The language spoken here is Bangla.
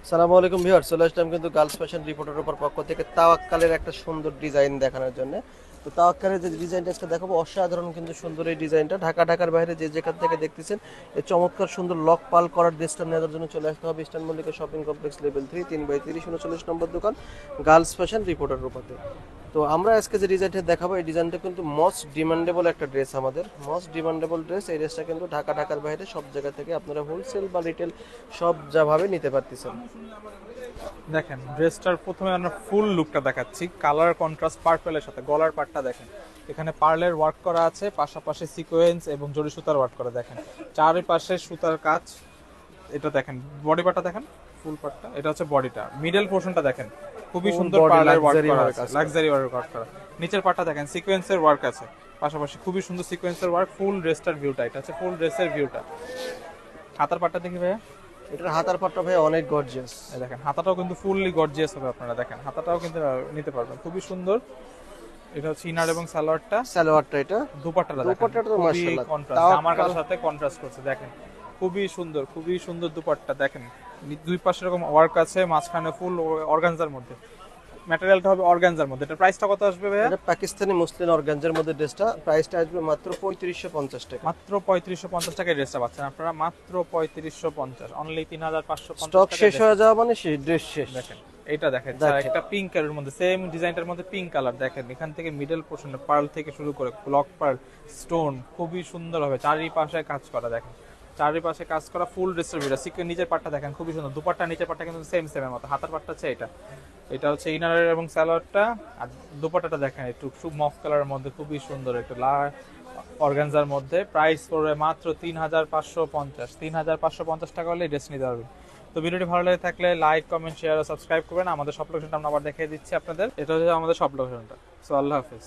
সালামু আলাইকুম ভিউয়ার্স, চলে আসলাম কিন্তু গার্লস ফ্যাশন রিপোর্টের উপর পক্ষ থেকে তাওয়াক্কালের একটা সুন্দর ডিজাইন দেখানোর জন্য। তো তাওয়াক্কালের যে ডিজাইনটা আজকে দেখাবো, অসাধারণ কিন্তু সুন্দর এই ডিজাইনটা। ঢাকার বাইরে যে যেখান থেকে দেখতেছেন এই চমৎকার সুন্দর লক পাল করার ড্রেসটা নেওয়ার জন্য চলে আসতে হবে eastern Mallika shopping complex level 3, 3/30, 39 নম্বর দোকান, গার্লস ফ্যাশন রিপোর্টের উপরে। তো আমরা আজকে যে ডিজাইনটা দেখাবো, এই ডিজাইনটা কিন্তু মোস্ট ডিমান্ডেবল একটা ড্রেস, আমাদের মোস্ট ডিমান্ডেবল ড্রেস। এই ড্রেসটা কিন্তু ঢাকার বাইরে সব জায়গা থেকে আপনারা হোলসেল বা রিটেল সব যাভাবে নিতে পারতেছেন। দেখেন ড্রেসটার প্রথমে আমরা ফুল লুকটা দেখাচ্ছি, কালার কন্ট্রাস্ট পার্পলের সাথে। গলার পাটটা দেখেন, এখানে পার্লের ওয়ার্ক করা আছে, পাশাপাশি সিকোয়েন্স এবং জরি সুতার ওয়ার্ক করা। দেখেন চারিপাশে সুতার কাজ। এটা দেখেন বডি পার্টটা দেখেন, ফুল পার্টটা। এটা হচ্ছে বডিটা। মিডল পোর্শনটা দেখেন, খুবই সুন্দর পার্লের ওয়ার্ক করা আছে, লাক্সারি ওয়ার্ক করা। নিচের পার্টটা দেখেন সিকোয়েন্সের ওয়ার্ক আছে, পাশাপাশি খুবই সুন্দর সিকোয়েন্সের ওয়ার্ক। ফুল ড্রেসটার ভিউটা এটা হচ্ছে ফুল ড্রেসের ভিউটা। হাতার পার্টটা দেখি ভাইয়া। এটার হাতার পাটটা ভাই অনেক গর্জিয়াস। এই দেখেন হাতাটাও কিন্তু ফুললি গর্জিয়াস হবে। আপনারা দেখেন হাতাটাও কিন্তু নিতে পারবেন, খুবই সুন্দর। এটা হচ্ছে ইনার এবং সালোয়ারটা। সালোয়ারটা এটা দুপাট্টাটা দেখেন, দুপাট্টাটা তো খুবই মাশাআল্লাহ কন্ট্রাস্ট, আমার কালার সাথে কন্ট্রাস্ট করছে। দেখেন খুবই সুন্দর দুপাট্টা। দেখেন দুই পাশে এরকম ওয়ার্ক আছে, মাঝখানে ফুল অর্গানজার মধ্যে। ম্যাটেরিয়ালটা হবে অর্গানজার মধ্যে। এটা প্রাইসটা কত আসবে ভাইয়া? এটা পাকিস্তানি মুসলিম অর্গানজার মধ্যে ড্রেসটা, প্রাইসটা আসবে মাত্র 3550 টাকা। মাত্র 3550 টাকায় ড্রেসটা পাচ্ছেন আপনারা, মাত্র 3550, অনলি 3550 স্টক টাকা। শেষ হয়ে যাওয়া মানে সেই ড্রেস শেষ। দেখেন এটা দেখেন, একটা পিঙ্ক কালারের মধ্যে, সেম ডিজাইনটার মধ্যে পিঙ্ক কালার। দেখেন এখান থেকে মিডল পোর্শনে পার্ল থেকে শুরু করে ব্লক পার্ল, স্টোন, খুবই সুন্দর হবে। চারিপাশে কাজ করা। দেখেন চারিপাশে কাজ করা ফুল ড্রেসের ভিড়। সিকোয়েন্স নিচের পাটটা দেখেন, খুবই সুন্দর। দুপাট্টা নিচের পাটটা কিন্তু সেম সেমের মতো। হাতার পাটটা হচ্ছে এটা। এটা হচ্ছে ইনার এবং সালোয়ারটা। আর দুপাট্টাটা দেখেন একটু মফ কালারের মধ্যে, খুবই সুন্দর একটা অর্গানজার মধ্যে। প্রাইস পড়বে মাত্র 3550। 3550 টাকা হলে ড্রেস নিতে পারবেন। তো ভিডিওটি ভালো লাগে থাকলে লাইক, কমেন্ট, শেয়ার ও সাবস্ক্রাইব করবেন। আমাদের সব লোকেশনটা আমরা আবার দেখিয়ে দিচ্ছি আপনাদের। এটা হচ্ছে আমাদের সব লোকেশনটা। সো আল্লাহ হাফেজ।